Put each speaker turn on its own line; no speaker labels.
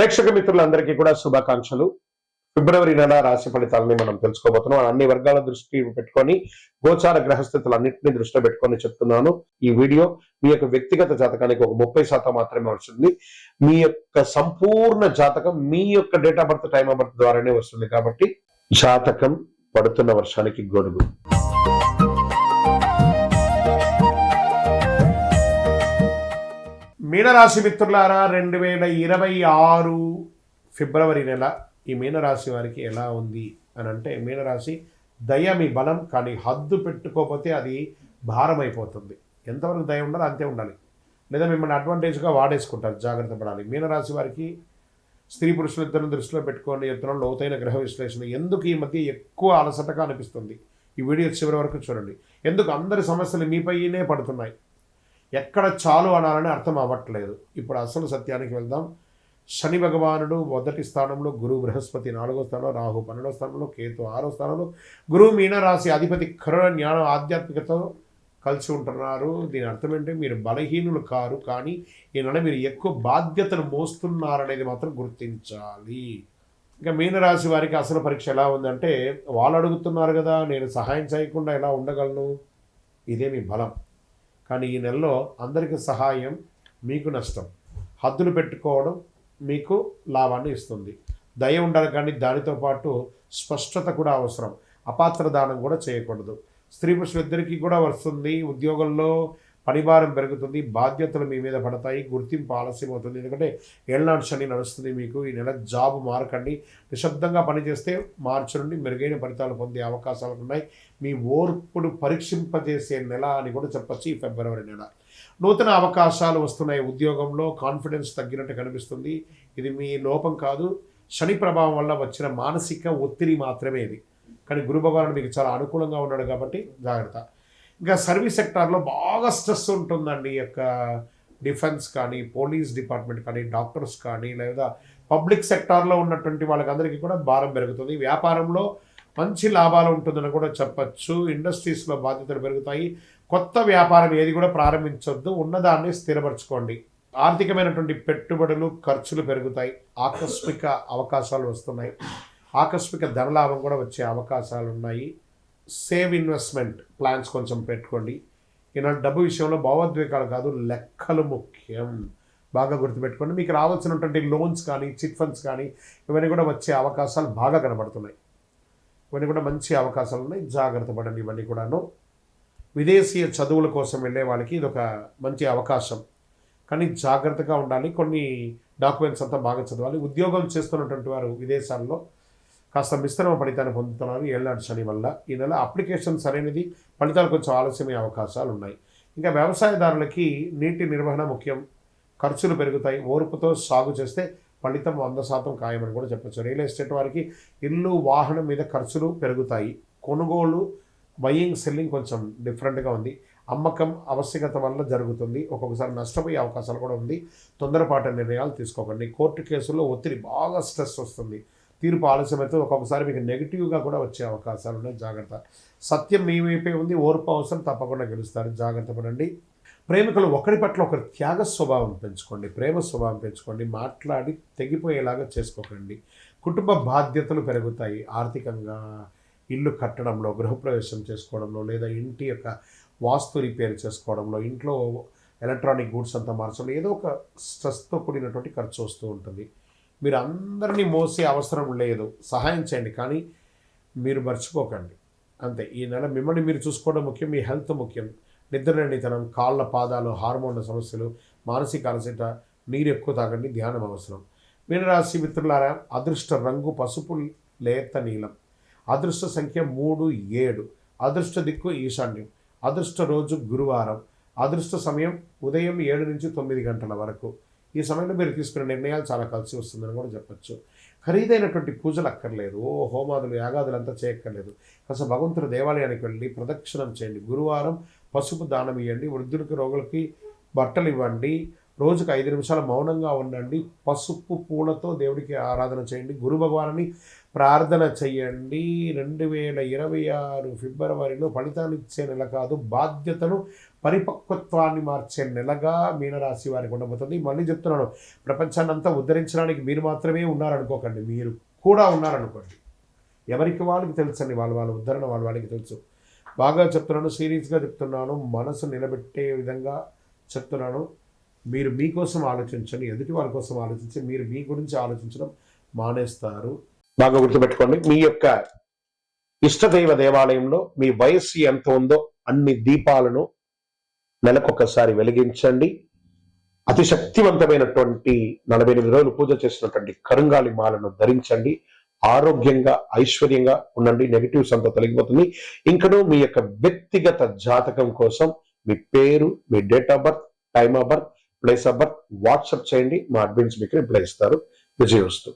ప్రేక్షక మిత్రులందరికీ కూడా శుభాకాంక్షలు. ఫిబ్రవరి నెల రాశి ఫలితాలని మనం తెలుసుకోబోతున్నాం. అన్ని వర్గాల దృష్టి పెట్టుకొని గోచార గ్రహస్థితులన్నింటినీ దృష్టిలో పెట్టుకొని చెప్తున్నాను. ఈ వీడియో మీ యొక్క వ్యక్తిగత జాతకానికి ఒక 30% మాత్రమే వస్తుంది. మీ యొక్క సంపూర్ణ జాతకం మీ యొక్క date of birth, time of birth ద్వారానే వస్తుంది. కాబట్టి జాతకం పడుతున్న వర్షానికి గొడుగు. మీనరాశి మిత్రులారా, 2026 ఫిబ్రవరి నెల ఈ మీనరాశి వారికి ఎలా ఉంది అని అంటే, మీనరాశి దయ మీ బలం, కానీ హద్దు పెట్టుకోకపోతే అది భారం అయిపోతుంది. ఎంతవరకు దయ ఉండాలి అంతే ఉండాలి, లేదా మిమ్మల్ని అడ్వాంటేజ్గా వాడేసుకుంటారు. జాగ్రత్త పడాలి. మీనరాశి వారికి స్త్రీ పురుషులు ఇద్దరిని దృష్టిలో పెట్టుకొని చెప్తున్నాం లోతైన గ్రహ విశ్లేషణ. ఎందుకు ఈ మధ్య ఎక్కువ అలసటగా అనిపిస్తుంది? ఈ వీడియో చివరి వరకు చూడండి. ఎందుకు అందరి సమస్యలు మీపైనే పడుతున్నాయి, ఎక్కడ చాలు అనాలని అర్థం అవ్వట్లేదు. ఇప్పుడు అసలు సత్యానికి వెళ్దాం. శని భగవానుడు మొదటి స్థానంలో, గురువు బృహస్పతి 4వ స్థానంలో, రాహు 12వ స్థానంలో, కేతు 6వ స్థానంలో, గురువు మీనరాశి అధిపతి కరుణ జ్ఞానం ఆధ్యాత్మికతో కలిసి ఉంటున్నారు. దీని అర్థం ఏంటంటే మీరు బలహీనులు కారు, కానీ ఈ నెల మీరు ఎక్కువ బాధ్యతను మోస్తున్నారనేది మాత్రం గుర్తించాలి. ఇంకా మీనరాశి వారికి అసలు పరీక్ష ఎలా ఉందంటే, వాళ్ళు అడుగుతున్నారు కదా నేను సహాయం చేయకుండా ఎలా ఉండగలను, ఇదే మీ బలం. కానీ ఈ నెలలో అందరికీ సహాయం మీకు నష్టం. హద్దులు పెట్టుకోవడం మీకు లాభాన్ని ఇస్తుంది. దయ ఉండాలి, కానీ దానితో పాటు స్పష్టత కూడా అవసరం. అపాత్ర దానం కూడా చేయకూడదు. స్త్రీ పురుషులిద్దరికీ కూడా వస్తుంది. ఉద్యోగంలో పనిభారం పెరుగుతుంది, బాధ్యతలు మీ మీద పడతాయి, గుర్తింపు ఆలస్యం అవుతుంది. ఎందుకంటే ఏళ్ళనాడు శని నడుస్తుంది మీకు. ఈ నెల జాబ్ మారకండి. నిశ్శబ్దంగా పనిచేస్తే మార్చి నుండి మెరుగైన ఫలితాలు పొందే అవకాశాలు ఉన్నాయి. మీ ఓర్పును పరీక్షింపజేసే నెల అని కూడా చెప్పచ్చు ఈ ఫిబ్రవరి నెల. నూతన అవకాశాలు వస్తున్నాయి. ఉద్యోగంలో కాన్ఫిడెన్స్ తగ్గినట్టు కనిపిస్తుంది. ఇది మీ లోపం కాదు, శని ప్రభావం వల్ల వచ్చిన మానసిక ఒత్తిడి మాత్రమే ఇది. కానీ గురు భగవానుడు మీకు చాలా అనుకూలంగా ఉన్నాడు కాబట్టి జాగ్రత్త. ఇంకా సర్వీస్ సెక్టార్లో బాగా స్ట్రెస్ ఉంటుందండి. ఈ యొక్క డిఫెన్స్ కానీ, పోలీస్ డిపార్ట్మెంట్ కానీ, డాక్టర్స్ కానీ, లేదా పబ్లిక్ సెక్టార్లో ఉన్నటువంటి వాళ్ళకందరికీ కూడా భారం పెరుగుతుంది. వ్యాపారంలో మంచి లాభాలు ఉంటుందని కూడా చెప్పచ్చు. ఇండస్ట్రీస్లో బాధ్యతలు పెరుగుతాయి. కొత్త వ్యాపారం ఏది కూడా ప్రారంభించొద్దు, ఉన్నదాన్ని స్థిరపరచుకోండి. ఆర్థికమైనటువంటి పెట్టుబడులు, ఖర్చులు పెరుగుతాయి. ఆకస్మిక అవకాశాలు వస్తున్నాయి. ఆకస్మిక ధనలాభం కూడా వచ్చే అవకాశాలు ఉన్నాయి. సేవ్ ఇన్వెస్ట్మెంట్ ప్లాన్స్ కొంచెం పెట్టుకోండి. ఈనాడు డబ్బు విషయంలో భావోద్వేగాలు కాదు, లెక్కలు ముఖ్యం. బాగా గుర్తుపెట్టుకోండి. మీకు రావాల్సినటువంటి లోన్స్ కానీ, చిట్ ఫండ్స్ కానీ ఇవన్నీ కూడా వచ్చే అవకాశాలు బాగా కనబడుతున్నాయి. ఇవన్నీ కూడా మంచి అవకాశాలు ఉన్నాయి. జాగ్రత్త పడండి. ఇవన్నీ కూడాను విదేశీయ చదువుల కోసం వెళ్ళే వాళ్ళకి ఇది ఒక మంచి అవకాశం, కానీ జాగ్రత్తగా ఉండాలి. కొన్ని డాక్యుమెంట్స్ అంతా బాగా చదవాలి. ఉద్యోగం చేస్తున్నటువంటి వారు విదేశాల్లో కాస్త మిశ్రమ ఫలితాన్ని పొందుతున్నారు ఏళ్ళనాడు శని వల్ల. ఈ నెల అప్లికేషన్ సరైనది, ఫలితాలు కొంచెం ఆలస్యమయ్యే అవకాశాలు ఉన్నాయి. ఇంకా వ్యవసాయదారులకి నీటి నిర్వహణ ముఖ్యం. ఖర్చులు పెరుగుతాయి. ఓర్పుతో సాగు చేస్తే ఫలితం 100% ఖాయమని కూడా చెప్పచ్చు. రియల్ ఎస్టేట్ వారికి ఇల్లు, వాహనం మీద ఖర్చులు పెరుగుతాయి. కొనుగోలు, బయింగ్, సెల్లింగ్ కొంచెం డిఫరెంట్గా ఉంది. అమ్మకం ఆవశ్యకత వల్ల జరుగుతుంది. ఒక్కొక్కసారి నష్టపోయే అవకాశాలు కూడా ఉంది. తొందరపాటు నిర్ణయాలు తీసుకోకండి. కోర్టు కేసుల్లో ఒత్తిడి, బాగా స్ట్రెస్ వస్తుంది. తీర్పు ఆలస్యమైతే ఒక్కొక్కసారి మీకు నెగిటివ్గా కూడా వచ్చే అవకాశాలు ఉన్నాయి. జాగ్రత్త. సత్యం మీ వైపే ఉంది. ఓర్పు అవసరం, తప్పకుండా గెలుస్తారు. జాగ్రత్త పడండి. ప్రేమికులు ఒకరి పట్ల ఒకరు త్యాగ స్వభావం పెంచుకోండి, ప్రేమ స్వభావం పెంచుకోండి. మాట్లాడి తెగిపోయేలాగా చేసుకోకండి. కుటుంబ బాధ్యతలు పెరుగుతాయి. ఆర్థికంగా ఇల్లు కట్టడంలో, గృహప్రవేశం చేసుకోవడంలో, లేదా ఇంటి యొక్క వాస్తు రిపేర్ చేసుకోవడంలో, ఇంట్లో ఎలక్ట్రానిక్ గూడ్స్ అంతా మార్చడం, ఏదో ఒక స్ట్రెస్తో కూడినటువంటి ఖర్చు వస్తూ ఉంటుంది. మీరు అందరినీ మోసే అవసరం లేదు. సహాయం చేయండి, కానీ మీరు మర్చిపోకండి. అంతే. ఈ నెల మిమ్మల్ని మీరు చూసుకోవడం ముఖ్యం. మీ హెల్త్ ముఖ్యం. నిద్రలేనితనం, కాళ్ళ పాదాలు, హార్మోన్ల సమస్యలు, మానసిక అలసట, నీరు ఎక్కువ తాగండి, ధ్యానం అవసరం. మీనరాశి మిత్రులారా, అదృష్ట రంగు పసుపు లేత నీలం. అదృష్ట సంఖ్య 3, 7. అదృష్ట దిక్కు ఈశాన్యం. అదృష్ట రోజు గురువారం. అదృష్ట సమయం ఉదయం 7 నుంచి 9 గంటల వరకు. ఈ సమయంలో మీరు తీసుకునే నిర్ణయాలు చాలా కలిసి వస్తుందని కూడా చెప్పచ్చు. ఖరీదైనటువంటి పూజలు అక్కర్లేదు. హోమాదులు, యాగాదులు అంతా చేయక్కర్లేదు. కాస్త భగవంతుడి దేవాలయానికి వెళ్ళి ప్రదక్షిణం చేయండి. గురువారం పసుపు దానం ఇవ్వండి. వృద్ధులకి, రోగులకి బట్టలు ఇవ్వండి. రోజుకు 5 నిమిషాలు మౌనంగా ఉండండి. పసుపు పూలతో దేవుడికి ఆరాధన చేయండి. గురు భగవాన్ని ప్రార్థన చేయండి. 2026 ఫిబ్రవరిలో ఫలితాన్ని ఇచ్చే నెల కాదు, బాధ్యతను పరిపక్వత్వాన్ని మార్చే నెలగా మీనరాశి వారికి ఉండబోతుంది. మళ్ళీ చెప్తున్నాను, ప్రపంచాన్ని అంతా ఉద్ధరించడానికి మీరు మాత్రమే ఉన్నారనుకోకండి, మీరు కూడా ఉన్నారనుకోండి. ఎవరికి వాళ్ళకి తెలుసండి, వాళ్ళ ఉద్ధరణ వాళ్ళకి తెలుసు. బాగా చెప్తున్నాను, సీరియస్గా చెప్తున్నాను, మనసు నిలబెట్టే విధంగా చెప్తున్నాను. మీరు మీకోసం ఆలోచించండి, ఎదుటి వాళ్ళ కోసం ఆలోచించి మీరు మీ గురించి ఆలోచించడం మానేస్తారు. బాగా గుర్తుపెట్టుకోండి, మీ యొక్క ఇష్టదైవ దేవాలయంలో మీ వయస్సు ఎంత ఉందో అన్ని దీపాలను నెలకొకసారి వెలిగించండి. అతి శక్తివంతమైనటువంటి 48 రోజులు పూజ చేసినటువంటి కరుంగాలి మాలను ధరించండి. ఆరోగ్యంగా ఐశ్వర్యంగా ఉండండి. నెగిటివ్స్ అంతా తొలగిపోతుంది. ఇంకనూ మీ యొక్క వ్యక్తిగత జాతకం కోసం మీ పేరు, మీ date of birth, time of birth, place of birth WhatsApp చేయండి. మా అడ్మిన్స్ మీకు రిప్లై ఇస్తారు. విజయవస్తు.